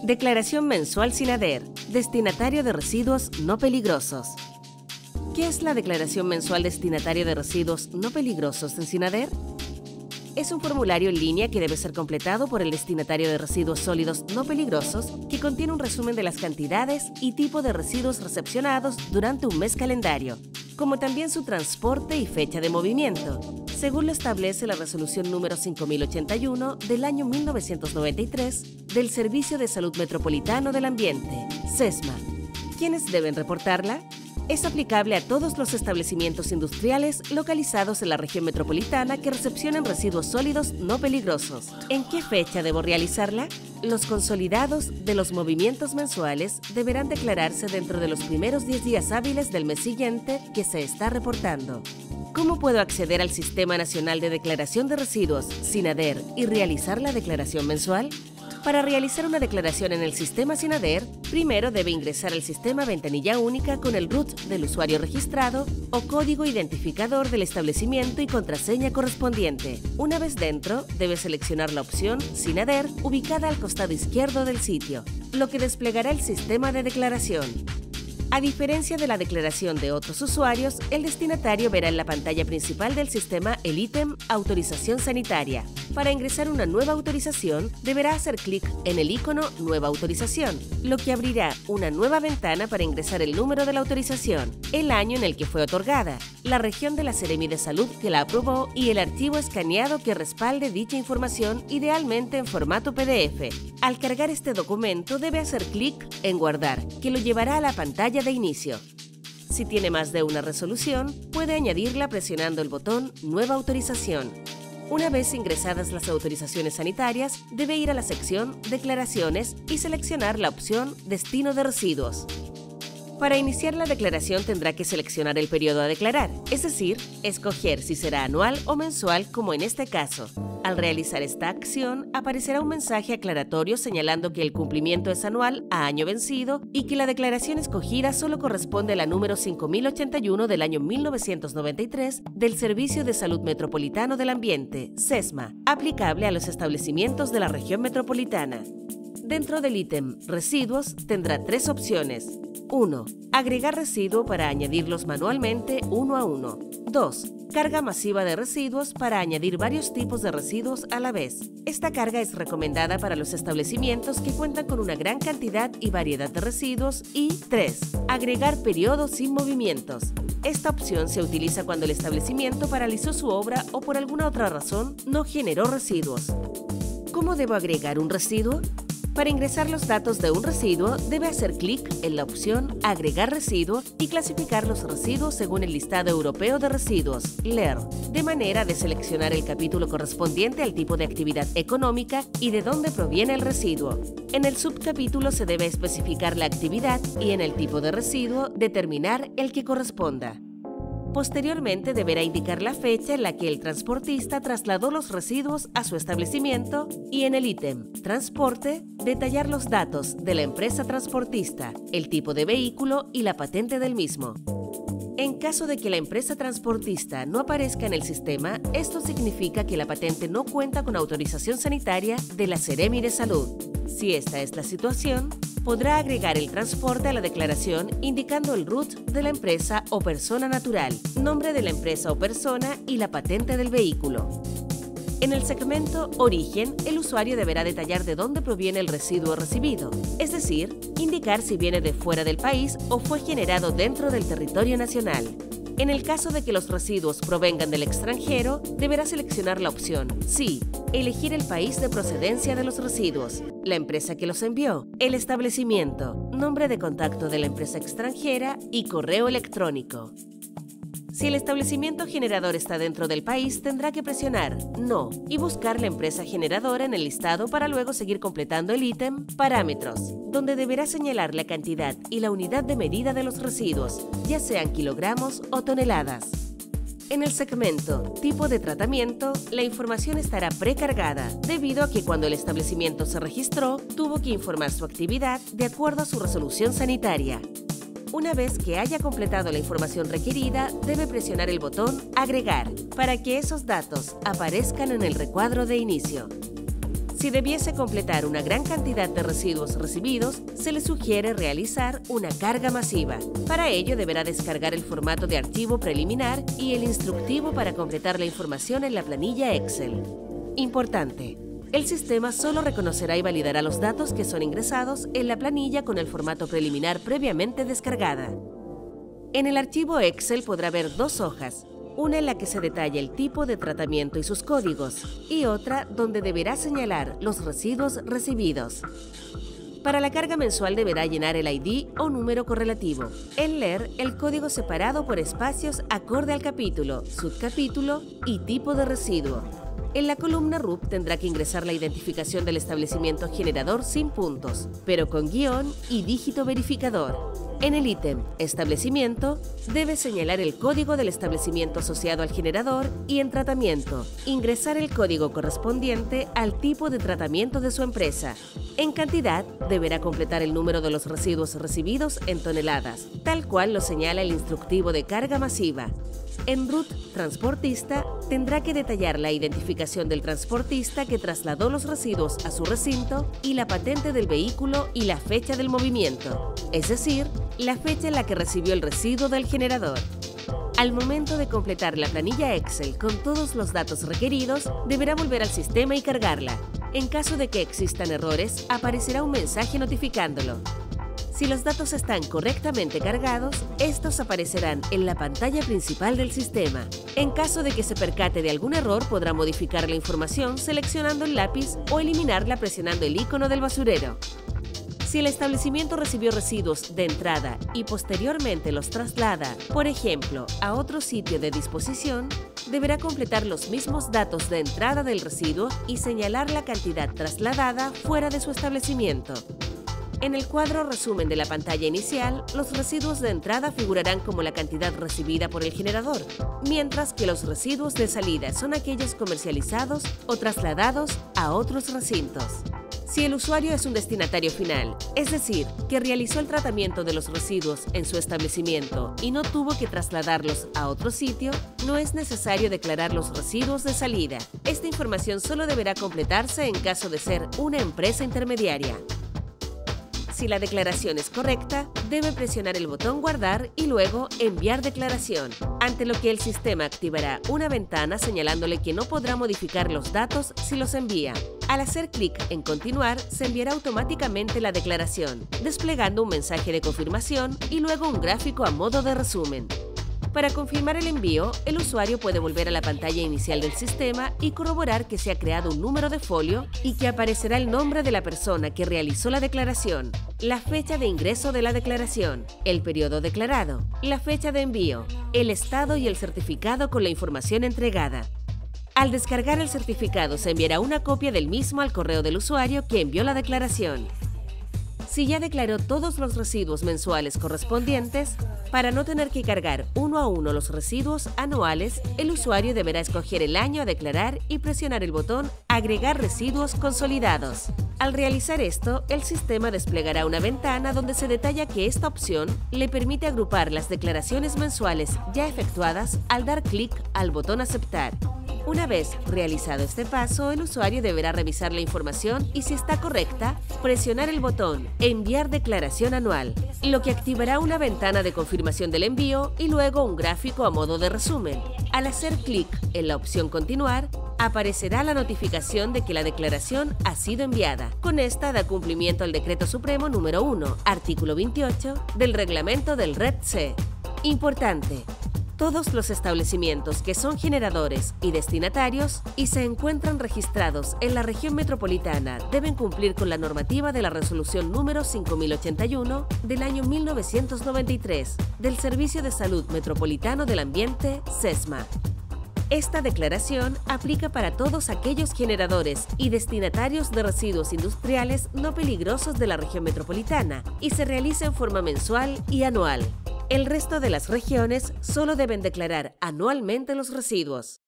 Declaración mensual SINADER, destinatario de residuos no peligrosos. ¿Qué es la declaración mensual destinatario de residuos no peligrosos en SINADER? Es un formulario en línea que debe ser completado por el destinatario de residuos sólidos no peligrosos que contiene un resumen de las cantidades y tipo de residuos recepcionados durante un mes calendario, como también su transporte y fecha de movimiento, según lo establece la resolución número 5081 del año 1993 del Servicio de Salud Metropolitano del Ambiente, SESMA. ¿Quiénes deben reportarla? Es aplicable a todos los establecimientos industriales localizados en la región metropolitana que recepcionan residuos sólidos no peligrosos. ¿En qué fecha debo realizarla? Los consolidados de los movimientos mensuales deberán declararse dentro de los primeros 10 días hábiles del mes siguiente que se está reportando. ¿Cómo puedo acceder al Sistema Nacional de Declaración de Residuos, SINADER, y realizar la declaración mensual? Para realizar una declaración en el sistema SINADER, primero debe ingresar al sistema Ventanilla Única con el RUT del usuario registrado o código identificador del establecimiento y contraseña correspondiente. Una vez dentro, debe seleccionar la opción SINADER ubicada al costado izquierdo del sitio, lo que desplegará el sistema de declaración. A diferencia de la declaración de otros usuarios, el destinatario verá en la pantalla principal del sistema el ítem Autorización Sanitaria. Para ingresar una nueva autorización, deberá hacer clic en el icono Nueva autorización, lo que abrirá una nueva ventana para ingresar el número de la autorización, el año en el que fue otorgada, la región de la Seremi de Salud que la aprobó y el archivo escaneado que respalde dicha información, idealmente en formato PDF. Al cargar este documento, debe hacer clic en Guardar, que lo llevará a la pantalla de inicio. Si tiene más de una resolución, puede añadirla presionando el botón Nueva autorización. Una vez ingresadas las autorizaciones sanitarias, debe ir a la sección Declaraciones y seleccionar la opción Destino de residuos. Para iniciar la declaración tendrá que seleccionar el periodo a declarar, es decir, escoger si será anual o mensual como en este caso. Al realizar esta acción, aparecerá un mensaje aclaratorio señalando que el cumplimiento es anual a año vencido y que la declaración escogida solo corresponde a la número 5081 del año 1993 del Servicio de Salud Metropolitano del Ambiente, SESMA, aplicable a los establecimientos de la región metropolitana. Dentro del ítem Residuos tendrá tres opciones. 1. Agregar residuo para añadirlos manualmente uno a uno. 2. Carga masiva de residuos para añadir varios tipos de residuos a la vez. Esta carga es recomendada para los establecimientos que cuentan con una gran cantidad y variedad de residuos. Y 3. Agregar periodos sin movimientos. Esta opción se utiliza cuando el establecimiento paralizó su obra o por alguna otra razón no generó residuos. ¿Cómo debo agregar un residuo? Para ingresar los datos de un residuo, debe hacer clic en la opción Agregar residuo y clasificar los residuos según el listado europeo de residuos, LER, de manera de seleccionar el capítulo correspondiente al tipo de actividad económica y de dónde proviene el residuo. En el subcapítulo se debe especificar la actividad y en el tipo de residuo determinar el que corresponda. Posteriormente deberá indicar la fecha en la que el transportista trasladó los residuos a su establecimiento y en el ítem Transporte detallar los datos de la empresa transportista, el tipo de vehículo y la patente del mismo. En caso de que la empresa transportista no aparezca en el sistema, esto significa que la patente no cuenta con autorización sanitaria de la Seremi de Salud. Si esta es la situación, podrá agregar el transporte a la declaración indicando el RUT de la empresa o persona natural, nombre de la empresa o persona y la patente del vehículo. En el segmento Origen, el usuario deberá detallar de dónde proviene el residuo recibido, es decir, indicar si viene de fuera del país o fue generado dentro del territorio nacional. En el caso de que los residuos provengan del extranjero, deberá seleccionar la opción Sí, elegir el país de procedencia de los residuos, la empresa que los envió, el establecimiento, nombre de contacto de la empresa extranjera y correo electrónico. Si el establecimiento generador está dentro del país, tendrá que presionar No y buscar la empresa generadora en el listado para luego seguir completando el ítem Parámetros, donde deberá señalar la cantidad y la unidad de medida de los residuos, ya sean kilogramos o toneladas. En el segmento Tipo de tratamiento, la información estará precargada, debido a que cuando el establecimiento se registró, tuvo que informar su actividad de acuerdo a su resolución sanitaria. Una vez que haya completado la información requerida, debe presionar el botón Agregar para que esos datos aparezcan en el recuadro de inicio. Si debiese completar una gran cantidad de residuos recibidos, se le sugiere realizar una carga masiva. Para ello deberá descargar el formato de archivo preliminar y el instructivo para completar la información en la planilla Excel. Importante: el sistema solo reconocerá y validará los datos que son ingresados en la planilla con el formato preliminar previamente descargada. En el archivo Excel podrá ver dos hojas, una en la que se detalla el tipo de tratamiento y sus códigos, y otra donde deberá señalar los residuos recibidos. Para la carga mensual deberá llenar el ID o número correlativo, leer el código separado por espacios acorde al capítulo, subcapítulo y tipo de residuo. En la columna RUP tendrá que ingresar la identificación del establecimiento generador sin puntos, pero con guión y dígito verificador. En el ítem Establecimiento, debe señalar el código del establecimiento asociado al generador y en Tratamiento, ingresar el código correspondiente al tipo de tratamiento de su empresa. En Cantidad, deberá completar el número de los residuos recibidos en toneladas, tal cual lo señala el instructivo de carga masiva. En RUT Transportista, tendrá que detallar la identificación del transportista que trasladó los residuos a su recinto y la patente del vehículo y la fecha del movimiento, es decir, la fecha en la que recibió el residuo del generador. Al momento de completar la planilla Excel con todos los datos requeridos, deberá volver al sistema y cargarla. En caso de que existan errores, aparecerá un mensaje notificándolo. Si los datos están correctamente cargados, estos aparecerán en la pantalla principal del sistema. En caso de que se percate de algún error, podrá modificar la información seleccionando el lápiz o eliminarla presionando el icono del basurero. Si el establecimiento recibió residuos de entrada y posteriormente los traslada, por ejemplo, a otro sitio de disposición, deberá completar los mismos datos de entrada del residuo y señalar la cantidad trasladada fuera de su establecimiento. En el cuadro resumen de la pantalla inicial, los residuos de entrada figurarán como la cantidad recibida por el generador, mientras que los residuos de salida son aquellos comercializados o trasladados a otros recintos. Si el usuario es un destinatario final, es decir, que realizó el tratamiento de los residuos en su establecimiento y no tuvo que trasladarlos a otro sitio, no es necesario declarar los residuos de salida. Esta información solo deberá completarse en caso de ser una empresa intermediaria. Si la declaración es correcta, debe presionar el botón Guardar y luego Enviar declaración, ante lo que el sistema activará una ventana señalándole que no podrá modificar los datos si los envía. Al hacer clic en Continuar, se enviará automáticamente la declaración, desplegando un mensaje de confirmación y luego un gráfico a modo de resumen. Para confirmar el envío, el usuario puede volver a la pantalla inicial del sistema y corroborar que se ha creado un número de folio y que aparecerá el nombre de la persona que realizó la declaración, la fecha de ingreso de la declaración, el periodo declarado, la fecha de envío, el estado y el certificado con la información entregada. Al descargar el certificado, se enviará una copia del mismo al correo del usuario que envió la declaración. Si ya declaró todos los residuos mensuales correspondientes, para no tener que cargar uno a uno los residuos anuales, el usuario deberá escoger el año a declarar y presionar el botón Agregar residuos consolidados. Al realizar esto, el sistema desplegará una ventana donde se detalla que esta opción le permite agrupar las declaraciones mensuales ya efectuadas al dar clic al botón Aceptar. Una vez realizado este paso, el usuario deberá revisar la información y, si está correcta, presionar el botón Enviar declaración anual, lo que activará una ventana de confirmación del envío y luego un gráfico a modo de resumen. Al hacer clic en la opción Continuar, aparecerá la notificación de que la declaración ha sido enviada. Con esta da cumplimiento al Decreto Supremo número 1, artículo 28 del reglamento del REP-C. Importante: todos los establecimientos que son generadores y destinatarios y se encuentran registrados en la región metropolitana deben cumplir con la normativa de la Resolución número 5081 del año 1993 del Servicio de Salud Metropolitano del Ambiente, SESMA. Esta declaración aplica para todos aquellos generadores y destinatarios de residuos industriales no peligrosos de la región metropolitana y se realiza en forma mensual y anual. El resto de las regiones solo deben declarar anualmente los residuos.